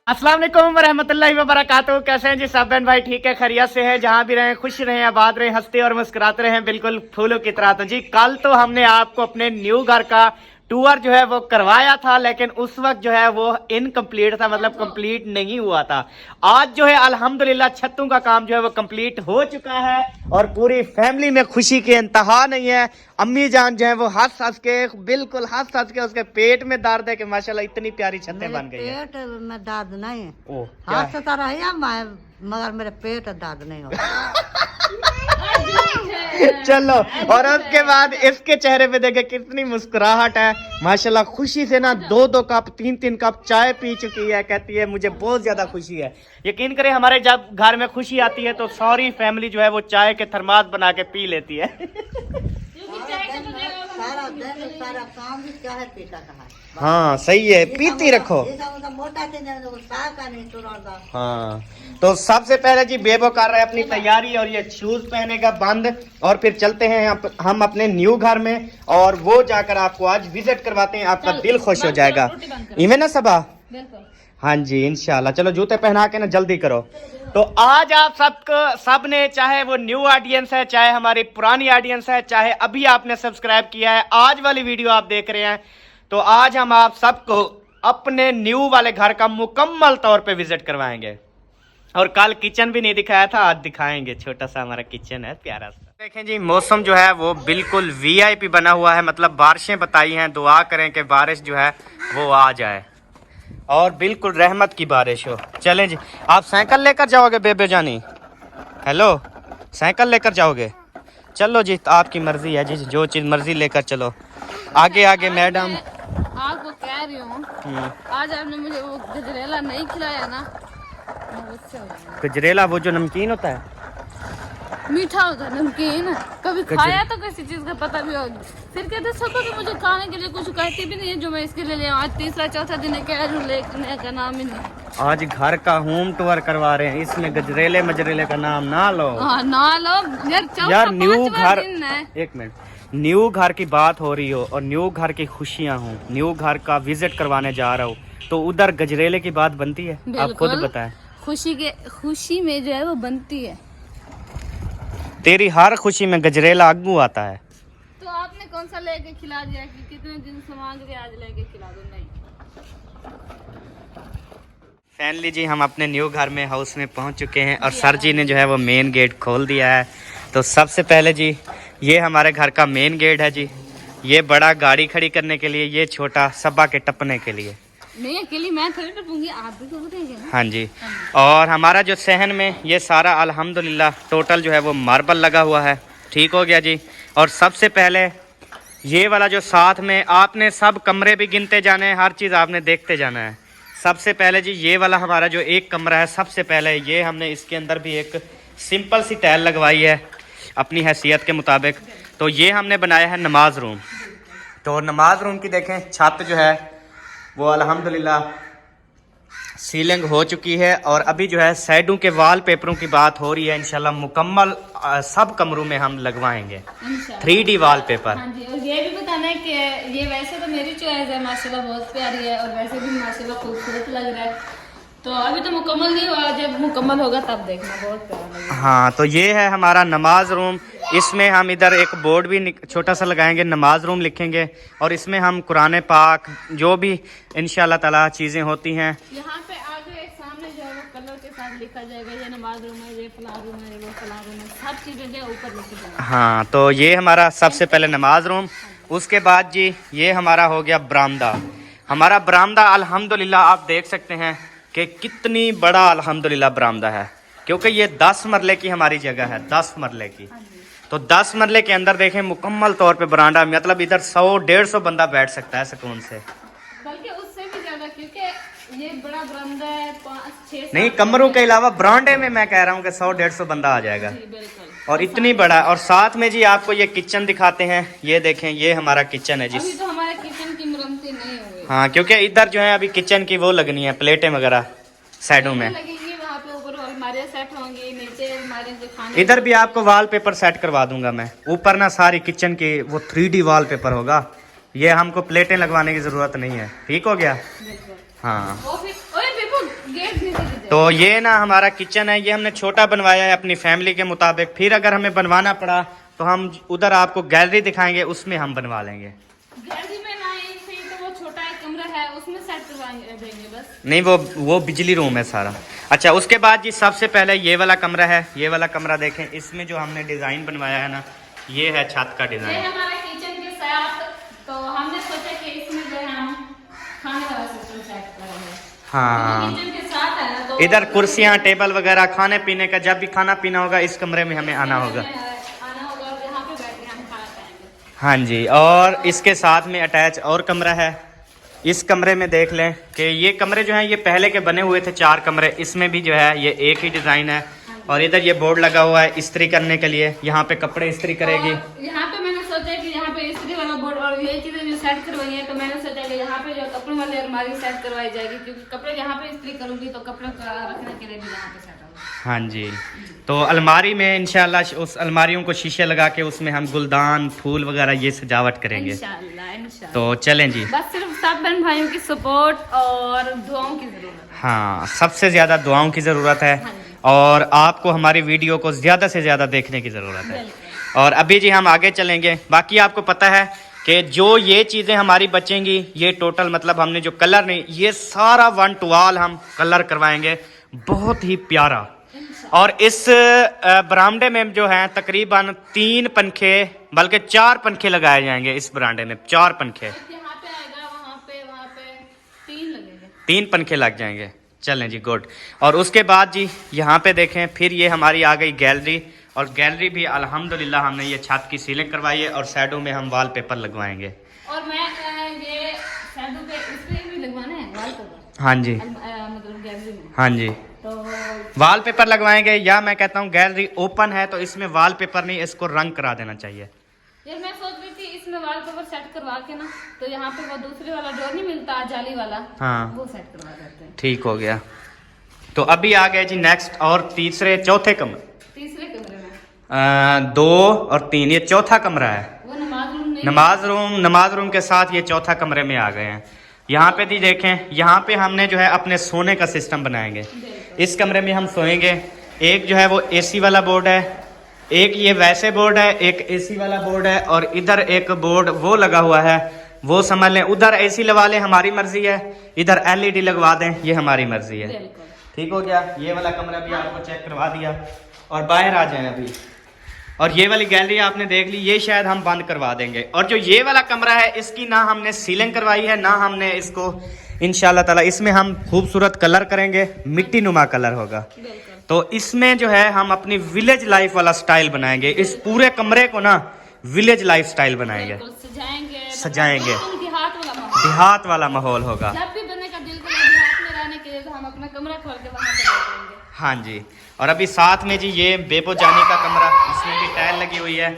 अस्सलाम वालेकुम रहमतुल्लाहि व बरकातहू। कैसे हैं जी सब बहन भाई? ठीक है, खैरियत से है। जहां भी रहें खुश रहें, आबाद रहें, हंसते और मुस्कुराते रहें, बिल्कुल फूलों की तरह। तो जी कल तो हमने आपको अपने न्यू घर का टूर जो है वो करवाया था, लेकिन उस वक्त जो है वो इनकम्प्लीट था, मतलब कंप्लीट नहीं हुआ था। आज जो है अल्हम्दुलिल्लाह छतों का काम जो है वो कंप्लीट हो चुका है और पूरी फैमिली में खुशी की इंतहा नहीं है। अम्मी जान जो है वो हंस हंस के, बिल्कुल हंस हंस के, उसके पेट में दर्द है कि माशाल्लाह इतनी प्यारी छतें बन गई है। पेट में दर्द नहीं है। ओह, हाथ से तरह है मगर मेरे पेट दर्द नहीं हो। चलो, और उसके बाद इसके चेहरे पे देखे कितनी मुस्कुराहट है माशाल्लाह। खुशी से ना दो दो कप तीन तीन कप चाय पी चुकी है। कहती है मुझे बहुत ज्यादा खुशी है। यकीन करें, हमारे जब घर में खुशी आती है तो सारी फैमिली जो है वो चाय के थर्मास बना के पी लेती है। सारा दिन सारा काम भी चाहे पीता कहा। हाँ सही है, पीती रखो। मोटा का नहीं तुरंत। हाँ, तो सबसे पहले जी बेबो कर रहे हैं अपनी तैयारी और ये शूज पहनेगा बंद, और फिर चलते हैं हम अपने न्यू घर में, और वो जाकर आपको आज विजिट करवाते हैं। आपका दिल खुश हो जाएगा। इवें ना सबा? हाँ जी इंशाल्लाह। चलो जूते पहना के ना जल्दी करो। तो आज आप सब ने, चाहे वो न्यू ऑडियंस है, चाहे हमारी पुरानी ऑडियंस है, चाहे अभी आपने सब्सक्राइब किया है, आज वाली वीडियो आप देख रहे हैं, तो आज हम आप सबको अपने न्यू वाले घर का मुकम्मल तौर पे विजिट करवाएंगे। और कल किचन भी नहीं दिखाया था, आज दिखाएंगे। छोटा सा हमारा किचन है, प्यारा सा। देखें जी, मौसम जो है वो बिल्कुल वीआईपी बना हुआ है। मतलब बारिशें बताई हैं, दुआ करें कि बारिश जो है वो आ जाए और बिल्कुल रहमत की बारिश हो। चलें जी, आप साइकिल लेकर जाओगे बेबे जानी? हेलो, साइकिल लेकर जाओगे? चलो जी, तो आपकी मर्जी है जी, जो चीज़ मर्जी लेकर चलो। आगे आगे मैडम। आपको कह रही हूँ, आज आपने मुझे वो गजरेला नहीं खिलाया ना, मुझसे हो जाएगा। गजरेला वो जो नमकीन होता है, मीठा होता है, नमकीन। कभी खाया तो किसी चीज का पता भी होगा। फिर कहते सको कि मुझे खाने के लिए कुछ कहती भी नहीं है जो मैं इसके लिए ले आऊं। आज तीसरा चौथा दिन है, कह रही हूं लेने का नाम ही नहीं। आज घर का होम टूर करवा रहे हैं, इसमें गजरेले मजरेले का नाम ना लो। हाँ ना लो यार। न्यू घर, दिन है। एक मिनट, न्यू घर की बात हो रही हो और न्यू घर की खुशियां हो, न्यू घर का विजिट करवाने जा रहा हो, तो उधर गजरेले की बात बनती है? आप खुद बताएं। खुशी में जो है वो बनती है। तेरी हर खुशी में गजरेला आगू आता है। तो आपने कौन सा लेके खिला दिया कि कितने दिन से मांग रहे, आज लेके खिला दो? नहीं। फाइनली जी हम अपने न्यू घर में हाउस में पहुंच चुके हैं और सर जी ने जो है वो मेन गेट खोल दिया है। तो सबसे पहले जी ये हमारे घर का मेन गेट है जी। ये बड़ा गाड़ी खड़ी करने के लिए, ये छोटा सब्बा के टपने के लिए। नहीं अकेली मैं थोड़ी टपूंगी, आप भी तो बताइए ना। हाँ जी। और हमारा जो सहन में ये सारा अल्हम्दुलिल्लाह टोटल जो है वो मार्बल लगा हुआ है, ठीक हो गया जी। और सबसे पहले ये वाला जो साथ में, आपने सब कमरे भी गिनते जाने हैं, हर चीज़ आपने देखते जाना है। सबसे पहले जी ये वाला हमारा जो एक कमरा है, सबसे पहले ये हमने इसके अंदर भी एक सिंपल सी टाइल लगवाई है अपनी हैसियत के मुताबिक। तो ये हमने बनाया है नमाज रूम। तो नमाज रूम की देखें छत जो है वो अल्हम्दुलिल्लाह सीलिंग हो चुकी है, और अभी जो है साइडों के वाल पेपरों की बात हो रही है। इंशाल्लाह मुकम्मल सब कमरों में हम लगवाएंगे 3D वाल पेपर। हाँ जी, और ये भी बताना है कि ये वैसे तो मेरी चॉइस है, माशाल्लाह बहुत प्यारी है और वैसे भी माशाल्लाह खूबसूरत लग रहा है। तो अभी तो मुकम्मल नहीं हुआ, जब मुकम्मल होगा तब देखना, बहुत प्यारा लगेगा। हाँ, तो ये है हमारा नमाज रूम। इसमें हम इधर एक बोर्ड भी छोटा सा लगाएंगे, नमाज रूम लिखेंगे, और इसमें हम कुरान पाक जो भी इंशाल्लाह ताला चीज़ें होती हैं, यहाँ पे आगे सामने जो है वो कलर के साथ लिखा जाएगा, ये नमाज रूम है, ये फलां रूम है, ये वो फलां रूम है, सब चीज़ें जो ऊपर लिखी जाएगी। हाँ, तो ये हमारा सबसे पहले नमाज रूम। उसके बाद जी ये हमारा हो गया बरामदा। हमारा बरामदा अल्हम्दुलिल्लाह आप देख सकते हैं कि कितनी बड़ा अल्हम्दुलिल्लाह बरामदा है, क्योंकि ये 10 मरले की हमारी जगह है, 10 मरले की। तो 10 मरले के अंदर देखें मुकम्मल तौर पे बरामदा, मतलब इधर 100-150 बंदा बैठ सकता है सुकून से, बल्कि उससे भी ज्यादा, क्योंकि ये बड़ा बरामदा है, 5-6 नहीं कमरों के अलावा बरामदे में मैं कह रहा हूँ कि 100-150 बंदा आ जाएगा। और इतनी बड़ा, और साथ में जी आपको ये किचन दिखाते हैं। ये देखें, ये हमारा किचन है जी। अभी तो हमारे किचन की मुरम्मती नहीं हुई। हाँ, क्योंकि इधर जो है अभी किचन की वो लगनी है, प्लेटें वगैरह साइडों में लगेंगी, वहाँ पे ऊपर अलमारियाँ सेट होंगी, नीचे अलमारी जो खाने। इधर भी आपको वॉलपेपर सेट करवा दूंगा मैं। ऊपर ना सारी किचन की वो 3D वॉलपेपर होगा। ये हमको प्लेटें लगवाने की जरूरत नहीं है, ठीक हो गया? हाँ। और फिर ओए बेबू, तो ये ना हमारा किचन है, ये हमने छोटा बनवाया है अपनी फैमिली के मुताबिक। फिर अगर हमें बनवाना पड़ा तो हम उधर आपको गैलरी दिखाएंगे, उसमें हम बनवा लेंगे। गैलरी में ना तो वो छोटा एक कमरा है, उसमें सेट करवा देंगे बस। नहीं, वो बिजली रूम है सारा। अच्छा, उसके बाद जी सबसे पहले ये वाला कमरा है। ये वाला कमरा देखें, इसमें जो हमने डिजाइन बनवाया है ना, ये है छत का ये डिजाइन। हमारा किचन के साथ, तो हमने सोचा कि इसमें जो है हम खाने वाला सिस्टम सेट करेंगे। हाँ, किचन के साथ है ना, तो इधर कुर्सियाँ, टेबल वगैरह, खाने पीने का जब भी खाना पीना होगा इस कमरे में हमें आना होगा। और यहाँ पे बैठ के हम खाना खाएंगे। हाँ जी, और इसके साथ में अटैच और कमरा है। इस कमरे में देख लें कि ये कमरे जो हैं ये पहले के बने हुए थे 4 कमरे, इसमें भी जो है ये एक ही डिज़ाइन है। और इधर ये बोर्ड लगा हुआ है इस्त्री करने के लिए, यहाँ पे कपड़े इस्त्री करेगी। यहाँ पे मैंने सोचा कि यहाँ पे इस्त्री वाला बोर्ड और ये चीजें जो सेट करवाई है, तो मैंने सोचा कि यहाँ पे जो कपड़े वाली अलमारी सेट करवाई जाएगी, क्योंकि कपड़े यहाँ पे इस्त्री करूंगी तो कपड़े रखने के लिए भी यहाँ पे सेट होगा। हाँ जी, तो अलमारी में इंशाल्लाह उस अलमारियों को शीशे लगा के उसमें हम गुलदान, फूल वगैरह ये सजावट करेंगे। इंशाल्लाह। तो चलें जी। बस सिर्फ सब बहन भाइयों की सपोर्ट और दुआओं की जरूरत है। हाँ, सबसे ज़्यादा दुआओं की ज़रूरत है। हाँ जी। और आपको हमारी वीडियो को ज़्यादा से ज़्यादा देखने की ज़रूरत है। और अभी जी हम आगे चलेंगे। बाकी आपको पता है कि जो ये चीज़ें हमारी बचेंगी, ये टोटल मतलब हमने जो कलर नहीं, ये सारा 1 to all हम कलर करवाएंगे, बहुत ही प्यारा। और इस बरामदे में जो है तकरीबन 3 पंखे, बल्कि 4 पंखे लगाए जाएंगे इस बरामदे में। 4 पंखे यहाँ पे आएगा, वहाँ पे 3 लगेंगे। 3 पंखे लग जाएंगे। चलें जी, गुड। और उसके बाद जी यहाँ पे देखें, फिर ये हमारी आ गई गैलरी। और गैलरी भी अल्हम्दुलिल्लाह हमने ये छत की सीलिंग करवाई है और साइडों में हम वॉलपेपर लगवाएंगे। और मैं ये साइडों पे इस पे भी लगवाना है वॉलपेपर। हाँ जी, मतलब गैलरी में। हाँ जी, तो वॉलपेपर लगवाएंगे। या मैं कहता हूँ गैलरी ओपन है तो इसमें वॉलपेपर नहीं, इसको रंग करा देना चाहिए। यार मैं सोच रही थी इसमें वॉलपेपर सेट करवा के ना, तो यहाँ पे वो दूसरे वाला डोर नहीं मिलता जाली वाला, हाँ, वो सेट करवा देते हैं। ठीक हो गया। तो अभी आ गए जी नेक्स्ट और तीसरे चौथे कमरे। तीसरे कमरे में 2 और 3, ये चौथा कमरा है। वो नमाज रूम नहीं, नमाज रूम के साथ ये चौथा कमरे में आ गए हैं। यहाँ पे दी देखें, यहाँ पे हमने जो है अपने सोने का सिस्टम बनाएंगे। इस कमरे में हम सोएंगे। एक जो है वो एसी वाला बोर्ड है, एक ये वैसे बोर्ड है, एक एसी वाला बोर्ड है, और इधर एक बोर्ड वो लगा हुआ है, वो समझ लें। उधर एसी लगा लें, हमारी मर्जी है। इधर एलईडी लगवा दें, ये हमारी मर्जी है। ठीक हो गया। ये वाला कमरा भी आपको चेक करवा दिया। और बाहर आ जाएं अभी। और ये वाली गैलरी आपने देख ली, ये शायद हम बंद करवा देंगे। और जो ये वाला कमरा है, इसकी ना हमने सीलिंग करवाई है, ना हमने इसको इंशाल्लाह ताला इसमें हम खूबसूरत कलर करेंगे, मिट्टी नुमा कलर होगा। तो इसमें जो है हम अपनी विलेज लाइफ वाला स्टाइल बनाएंगे। इस पूरे कमरे को ना विलेज लाइफ स्टाइल बनाएंगे, सजाएंगे। देहात वाला माहौल होगा। जब भी बने का दिल करे देहात में रहने के लिए, तो हम अपना कमरा खोल के वहाँ पे बैठेंगे। हाँ जी। और अभी साथ में जी ये बेबो जानी का कमरा, इसमें भी टाइल लगी हुई है।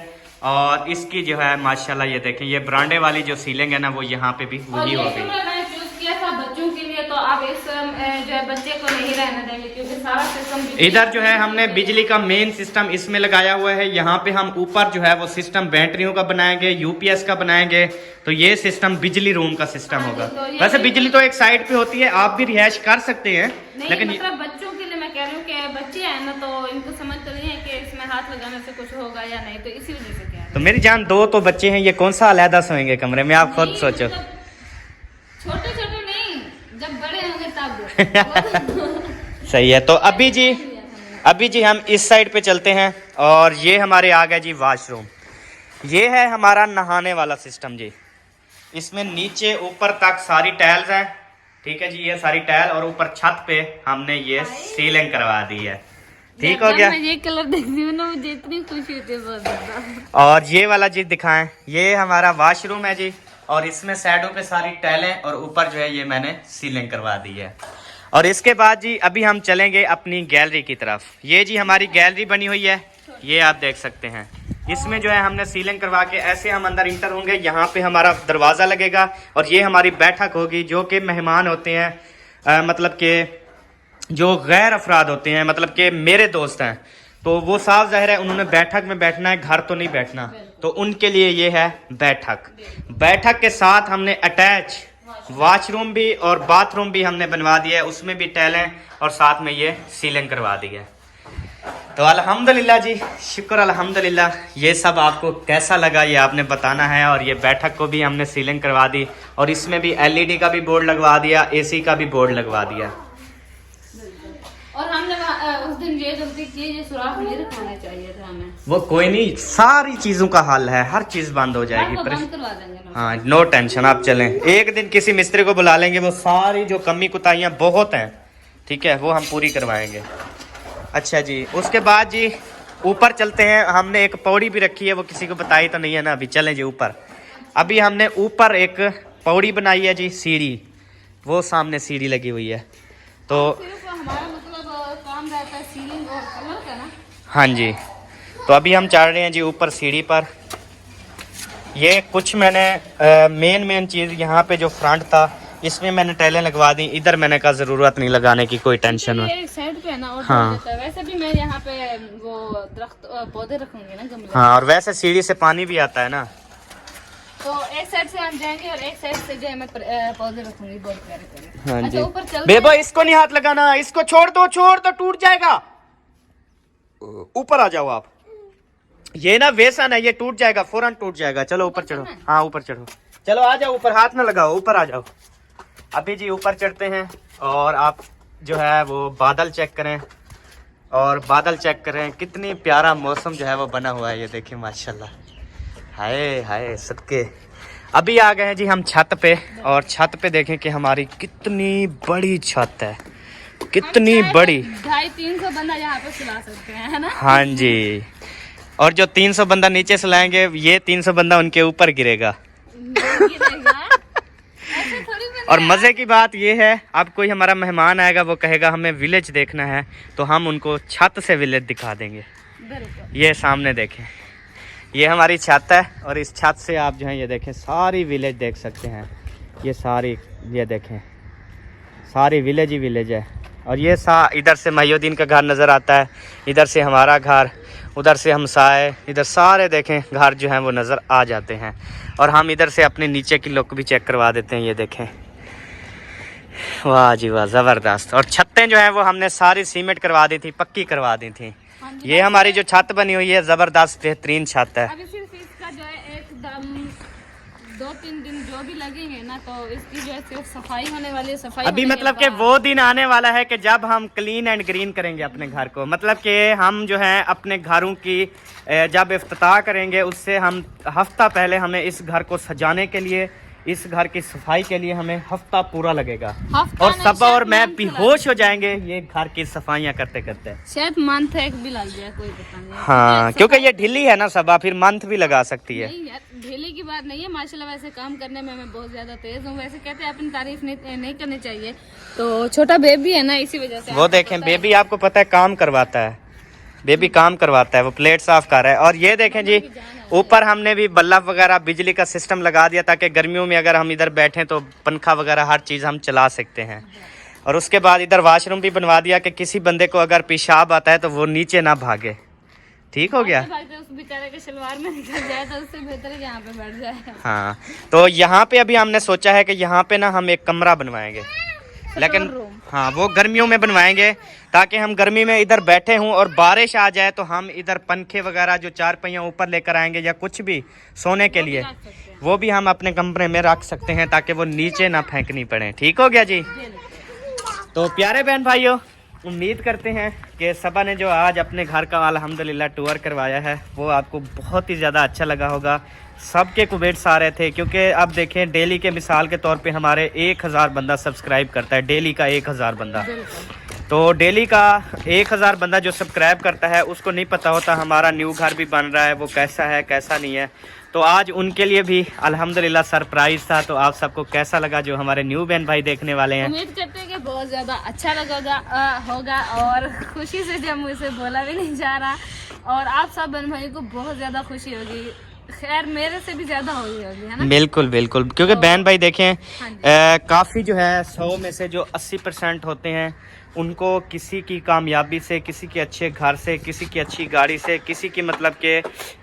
और इसकी जो है माशाल्लाह ये देखें, ये ब्रांडे वाली जो सीलिंग है ना, वो यहाँ पे भी वही हो गई। मैंने चूज किया था बच्चों के लिए, तो अब इस जो है बच्चे को नहीं रहने देंगे, क्योंकि सारा सिस्टम इधर जो है हमने बिजली का मेन सिस्टम इसमें लगाया हुआ है। यहाँ पे हम ऊपर जो है वो सिस्टम बैटरियों का बनाएंगे, यूपीएस का बनाएंगे। तो ये सिस्टम बिजली रूम का सिस्टम होगा। वैसे बिजली तो एक साइड पे होती है, आप भी रिहाइश कर सकते हैं, लेकिन मतलब बच्चों के लिए मैं कह रही हूँ कि बच्चे हैं ना, तो इनको समझ तो नहीं है कि इसमें हाथ लगाने से कुछ होगा या नहीं, तो इसी वजह से क्या है। तो मेरी जान 2 तो बच्चे हैं, ये कौन सा अलहदा सोएंगे कमरे में, आप खुद सोचो। छोटे छोटे नहीं, जब बड़े होंगे तब। सही है। तो अभी जी हम इस साइड पे चलते हैं। और ये हमारे आ गए जी वॉशरूम। ये है हमारा नहाने वाला सिस्टम जी। इसमें नीचे ऊपर तक सारी टाइल्स हैं। ठीक है जी, ये सारी टाइल, और ऊपर छत पे हमने ये सीलिंग करवा दी है। ठीक हो गया। मैं ये कलर देखती हूँ ना, मुझे इतनी खुशी होती है बहुत ज्यादा। और ये वाला जी दिखाएं, ये हमारा वॉशरूम है जी। और इसमें साइडों पे सारी टाइलें, और ऊपर जो है ये मैंने सीलिंग करवा दी है। और इसके बाद जी अभी हम चलेंगे अपनी गैलरी की तरफ। ये जी हमारी गैलरी बनी हुई है, ये आप देख सकते हैं। इसमें जो है हमने सीलिंग करवा के ऐसे हम अंदर इंटर होंगे। यहाँ पे हमारा दरवाज़ा लगेगा, और ये हमारी बैठक होगी। जो कि मेहमान होते हैं, मतलब कि जो गैर अफराद होते हैं, मतलब कि मेरे दोस्त हैं, तो वो साफ जाहिर है उन्होंने बैठक में बैठना है, घर तो नहीं बैठना। तो उनके लिए ये है बैठक। बैठक के साथ हमने अटैच वॉशरूम भी और बाथरूम भी हमने बनवा दिया है, उसमें भी टाइलें और साथ में ये सीलिंग करवा दी है। तो अल्हम्दुलिल्लाह जी, शुक्र अल्हम्दुलिल्लाह। ये सब आपको कैसा लगा ये आपने बताना है। और ये बैठक को भी हमने सीलिंग करवा दी और इसमें भी LED का भी बोर्ड लगवा दिया, AC का भी बोर्ड लगवा दिया। और हमने उस दिन ये गलती की, ये सुराख नहीं रखवाना चाहिए था हमें। वो कोई नहीं, सारी चीजों का हल है, हर चीज बंद हो जाएगी। बंद करवा देंगे ना। हाँ, नो टेंशन, आप चलें। एक दिन किसी मिस्त्री को बुला लेंगे, वो सारी जो कमी कुताहियाँ बहुत हैं, ठीक है, वो हम पूरी करवाएंगे। अच्छा जी, उसके बाद जी ऊपर चलते हैं। हमने एक पौड़ी भी रखी है, वो किसी को बताई तो नहीं है ना। अभी चलें जी ऊपर। अभी हमने ऊपर एक पौड़ी बनाई है जी, सीढ़ी, वो सामने सीढ़ी लगी हुई है। तो हमारा मतलब काम रहता है सीलिंग और कलर का ना। हाँ जी, तो अभी हम चढ़ रहे हैं जी ऊपर सीढ़ी पर। ये कुछ मैंने मेन चीज़ यहाँ पे जो फ्रंट था, इसमें मैंने टाइलें लगवा दी। इधर मैंने कहा ज़रूरत नहीं लगाने की, कोई टेंशन में। एक साइड पे है ना, और हाँ। वैसे भी मैं यहाँ पे वो दरख्त पौधे रखूंगी ना, गमले। हाँ, और वैसे सीढ़ी से पानी भी आता है ना, तो एक साइड से हम जाएंगे और एक साइड से जो है मैं पौधे रखूंगी, बहुत प्यारे प्यारे। हाँ अच्छा, जी। ऊपर चलते बेबो, हैं। इसको नहीं हाथ लगाना, इसको छोड़ दो टूट जाएगा। ऊपर आ जाओ आप। ये ना वेसन है, ये टूट जाएगा, फौरन टूट जाएगा। चलो ऊपर चढ़ो। हाँ, ऊपर चढ़ो, चलो आ जाओ ऊपर, हाथ ना लगाओ, ऊपर आ जाओ। अभी जी ऊपर चढ़ते हैं और आप जो है वो बादल चेक करें, और बादल चेक करें, कितनी प्यारा मौसम जो है वो बना हुआ है। ये देखिए माशाल्लाह, हाय हाय सदके। अभी आ गए हैं जी हम छत पे, और छत पे देखें कि हमारी कितनी बड़ी छत है, कितनी बड़ी। 250-300 बंदा यहाँ पे सुला सकते हैं, है ना। हाँ जी, और जो 300 बंदा नीचे सुलाएंगे, ये 300 बंदा उनके ऊपर गिरेगा। ऐसे थोड़ी बंदा और मज़े की बात ये है, अब कोई हमारा मेहमान आएगा, वो कहेगा हमें विलेज देखना है, तो हम उनको छत से विलेज दिखा देंगे। बिल्कुल। ये सामने देखें, ये हमारी छत है, और इस छत से आप जो है ये देखें सारी विलेज देख सकते हैं। ये सारी, ये देखें सारी विलेज ही विलेज है। और ये इधर से महिउद्दीन का घर नज़र आता है, इधर से हमारा घर, उधर से हमसाए, इधर सारे देखें घर जो हैं वो नज़र आ जाते हैं। और हम इधर से अपने नीचे की लुक भी चेक करवा देते हैं। ये देखें, वाह जी वाह, ज़बरदस्त। और छतें जो हैं वो हमने सारी सीमेंट करवा दी थी, पक्की करवा दी थी। ये हमारी जो छत बनी हुई है, ज़बरदस्त बेहतरीन छत है। अभी सिर्फ इसका जो है एकदम 2-3 दिन जो भी लगेंगे ना, तो इसकी जो है सिर्फ सफाई होने वाली है। सफाई अभी होने मतलब के कि बाद- वो दिन आने वाला है कि जब हम क्लीन एंड ग्रीन करेंगे अपने घर को। मतलब कि हम जो है अपने घरों की जब इफ्तिताह करेंगे, उससे हम हफ्ता पहले, हमें इस घर को सजाने के लिए, इस घर की सफाई के लिए हमें हफ्ता पूरा लगेगा। हफ्ता और नहीं, सबा और शायद मैं month बेहोश हो जाएंगे ये घर की सफाइयाँ करते करते। शायद मंथ एक भी लग जाए, कोई पता नहीं। हाँ, क्योंकि ये ढीली है ना सबा, फिर मंथ भी लगा सकती है। नहीं यार, ढीले की बात नहीं है, माशाल्लाह वैसे काम करने में मैं बहुत ज्यादा तेज हूँ। वैसे कहते हैं अपनी तारीफ नहीं करनी चाहिए, तो छोटा बेबी है ना, इसी वजह से। वो देखें, बेबी आपको पता है काम करवाता है, बेबी काम करवाता है, वो प्लेट साफ कर रहा है। और ये देखें जी, ऊपर हमने भी बल्ब वगैरह बिजली का सिस्टम लगा दिया, ताकि गर्मियों में अगर हम इधर बैठें तो पंखा वगैरह हर चीज़ हम चला सकते हैं। और उसके बाद इधर वॉशरूम भी बनवा दिया कि किसी बंदे को अगर पेशाब आता है तो वो नीचे ना भागे। ठीक हो गया। उस बेचारे के शलवार में निकल जाए तो उससे बेहतर है यहाँ पे बैठ जाए। हाँ, तो यहाँ पे अभी हमने सोचा है कि यहाँ पे ना हम एक कमरा बनवाएंगे, लेकिन हाँ वो गर्मियों में बनवाएंगे, ताकि हम गर्मी में इधर बैठे हों और बारिश आ जाए तो हम इधर पंखे वगैरह जो 4 पहिया ऊपर लेकर आएंगे, या कुछ भी सोने के लिए, वो भी हम अपने कमरे में रख सकते हैं, ताकि वो नीचे ना फेंकनी पड़े। ठीक हो गया जी। तो प्यारे बहन भाइयों, उम्मीद करते हैं कि सबा ने जो आज अपने घर का अल्हम्दुलिल्लाह टूर करवाया है, वो आपको बहुत ही ज़्यादा अच्छा लगा होगा। सबके कमेंट्स आ रहे थे, क्योंकि अब देखें डेली के मिसाल के तौर पे हमारे 1000 बंदा सब्सक्राइब करता है, डेली का 1000 बंदा। तो डेली का 1000 बंदा जो सब्सक्राइब करता है, उसको नहीं पता होता हमारा न्यू घर भी बन रहा है, वो कैसा है कैसा नहीं है। तो आज उनके लिए भी अल्हम्दुलिल्लाह सरप्राइज था। तो आप सबको कैसा लगा जो हमारे न्यू बहन भाई देखने वाले हैं? उम्मीद करते हैं कि बहुत ज़्यादा अच्छा होगा, और खुशी से जब मुझसे बोला भी नहीं जा रहा, और आप सब बहन भाई को बहुत ज़्यादा खुशी होगी। खैर मेरे से भी ज़्यादा होगी, है ना? बिल्कुल बिल्कुल, क्योंकि तो, बहन भाई देखें हाँ काफ़ी जो है 100 में से जो 80% होते हैं, उनको किसी की कामयाबी से, किसी के अच्छे घर से, किसी की अच्छी गाड़ी से, किसी की मतलब के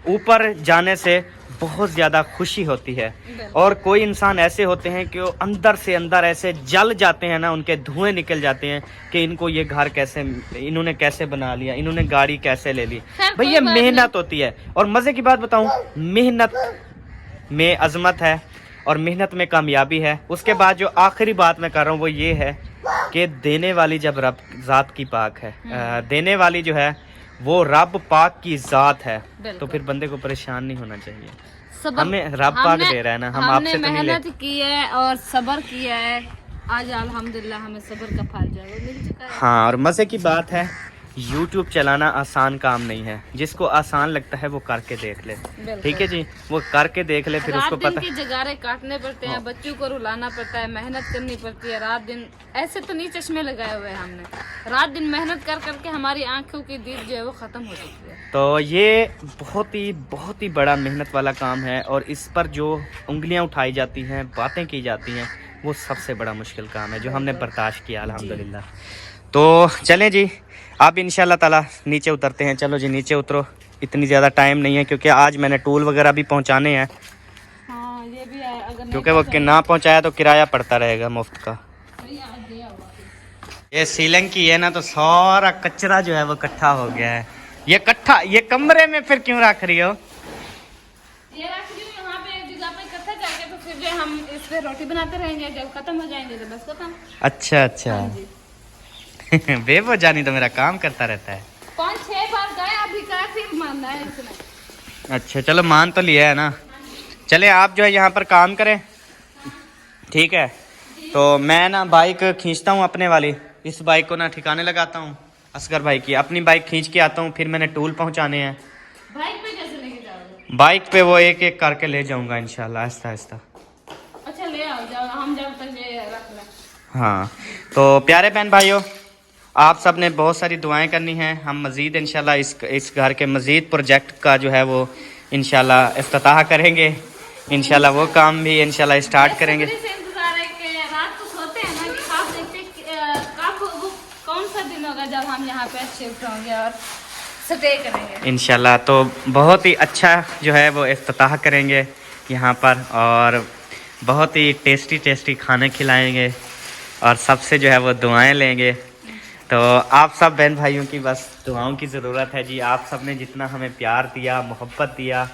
ऊपर जाने से बहुत ज़्यादा खुशी होती है। और कोई इंसान ऐसे होते हैं कि वो अंदर से अंदर ऐसे जल जाते हैं ना, उनके धुएं निकल जाते हैं कि इनको ये घर कैसे, इन्होंने कैसे बना लिया, इन्होंने गाड़ी कैसे ले ली। भाई ये मेहनत होती है। और मज़े की बात बताऊं, मेहनत में अजमत है और मेहनत में कामयाबी है। उसके बाद जो आखिरी बात मैं कर रहा हूँ वो ये है कि देने वाली जब रब ज़ात की पाक है, देने वाली जो है वो रब पाक की ज़ात है, तो फिर बंदे को परेशान नहीं होना चाहिए। हमें रब पाक दे रहा है ना, हम आपसे तो नहीं ले। मेहनत की है और सब्र किया है, आज अल्हम्दुलिल्लाह हमें सब्र का फल जो है वो मिल चुका है। हाँ, और मज़े की बात है YouTube चलाना आसान काम नहीं है। जिसको आसान लगता है वो करके देख ले, ठीक है जी, वो करके देख ले, फिर उसको पता। की जगारे काटने पड़ते हैं, बच्चों को रुलाना पड़ता है, मेहनत करनी पड़ती है रात दिन। ऐसे तो नहीं चश्मे लगाए हुए हैं हमने, रात दिन मेहनत कर करके हमारी आंखों की दीद जो है वो खत्म हो चुकी है। तो ये बहुत ही बड़ा मेहनत वाला काम है और इस पर जो उंगलियां उठाई जाती हैं, बातें की जाती हैं, वो सबसे बड़ा मुश्किल काम है जो हमने बर्दाश्त किया अल्हम्दुलिल्लाह। तो चलें जी, अब इंशाल्लाह ताला नीचे उतरते हैं। चलो जी नीचे उतरो, इतनी ज़्यादा टाइम नहीं है क्योंकि आज मैंने टूल वगैरह भी पहुंचाने हैं। हाँ, ये भी है, अगर क्योंकि वो ना पहुंचाया तो किराया पड़ता रहेगा मुफ्त का। ये सीलिंग की है ना, तो सारा कचरा जो है वो इकट्ठा हो गया है। ये कमरे में फिर क्यों रख रही हो? ये रख रही हूँ यहाँ पे एक जगह पे इकट्ठा करके, तो फिर जो हम इस पे रोटी बनाते रहेंगे, जब खत्म हो जाएंगे तो बस खत्म। अच्छा बेबो जानी तो मेरा काम करता रहता है। 5-6 बार गए, अभी का फिर मानना है इसमें। अच्छा चलो, मान तो लिया है ना। चले आप जो है यहाँ पर काम करें, ठीक है। तो मैं ना बाइक खींचता हूँ अपने वाली, इस बाइक को ना ठिकाने लगाता हूँ। असगर भाई की अपनी बाइक खींच के आता हूँ, फिर मैंने टूल पहुँचाने हैं। बाइक पे कैसे लेके जाओगे? बाइक पे वो एक एक करके ले जाऊँगा इंशाल्लाह, आहिस्ता आहिस्ता। अच्छा ले आओ, जाओ, हम जब तक ये रख लें। हाँ, तो प्यारे बहन भाइयों, आप सब ने बहुत सारी दुआएं करनी हैं। हम मज़ीद इंशाल्लाह इस घर के मज़ीद प्रोजेक्ट का जो है वो इंशाल्लाह इफ्तिताह करेंगे। इंशाल्लाह वो काम भी इंशाल्लाह स्टार्ट करेंगे। इंतजार है कि रात को सोते हैं ना, कि आप देखते वो कौन सा दिन होगा जब हम यहाँ पे शिफ्ट होंगे और स्टे करेंगे इंशाल्लाह। तो बहुत ही अच्छा जो है वो इफ्तिताह करेंगे यहाँ पर, और बहुत ही टेस्टी खाने खिलाएंगे और सबसे जो है वो दुआएं लेंगे। तो आप सब बहन भाइयों की बस दुआओं की ज़रूरत है जी। आप सब ने जितना हमें प्यार दिया, मोहब्बत दिया,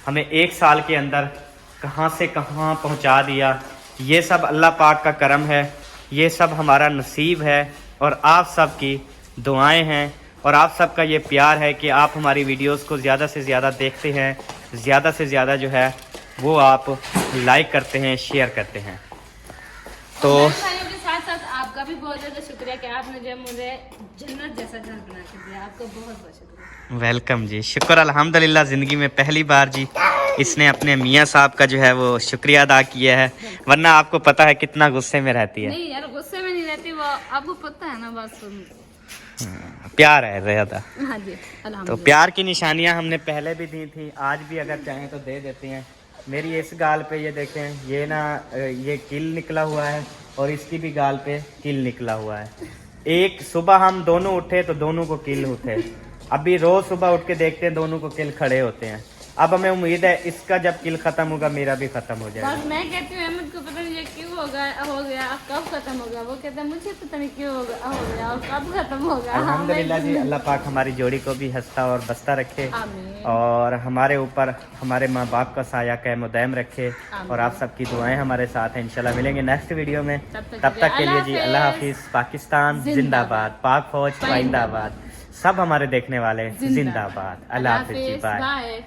हमें 1 साल के अंदर कहाँ से कहाँ पहुँचा दिया, ये सब अल्लाह पाक का करम है, ये सब हमारा नसीब है और आप सब की दुआएं हैं और आप सब का ये प्यार है कि आप हमारी वीडियोस को ज़्यादा से ज़्यादा देखते हैं, ज़्यादा से ज़्यादा जो है वो आप लाइक करते हैं, शेयर करते हैं। तो आपका भी बहुत ज़्यादा शुक्रिया कि आपने जो मुझे जन्नत जैसा घर बना के दिया, आपको बहुत बहुत शुक्रिया। वेलकम जी, शुक्र अल्हम्दुलिल्लाह। ज़िंदगी में पहली बार जी इसने अपने मियाँ साहब का जो है वो शुक्रिया अदा किया है, वरना आपको पता है कितना गुस्से में रहती है। नहीं यार, गुस्से में नहीं रहती वो, आपको पता है ना, बस प्यार है ज़्यादा। हाँ जी, तो प्यार की निशानियाँ हमने पहले भी दी थी, आज भी अगर चाहें तो दे देते हैं। मेरी इस गाल पे ये देखें, ये ना ये किल निकला हुआ है और इसकी भी गाल पे किल निकला हुआ है। एक सुबह हम दोनों उठे तो दोनों को किल उठे, अभी रोज सुबह उठ के देखते हैं दोनों को किल खड़े होते हैं। अब हमें उम्मीद है इसका जब किल खत्म होगा मेरा भी खत्म हो जाएगा। बस मैं कहती हूँ अहमद को पता नहीं ये क्यों हो गया, कब खत्म होगा, वो कहता है मुझे पता नहीं क्यों हो गया और कब खत्म होगा। अल्हम्दुलिल्लाह जी, अल्लाह पाक हमारी जोड़ी को भी हंसता और बसता रखे और हमारे ऊपर हमारे माँ बाप का साया कायम दायम रखे और आप सबकी दुआएं हमारे साथ हैं। इंशाल्लाह मिलेंगे नेक्स्ट वीडियो में, तब तक के लिए जी अल्लाह हाफिज। पाकिस्तान जिंदाबाद, पाक फौज पाइंदाबाद, सब हमारे देखने वाले जिंदाबाद। अल्लाह हाफिज जी, बाय।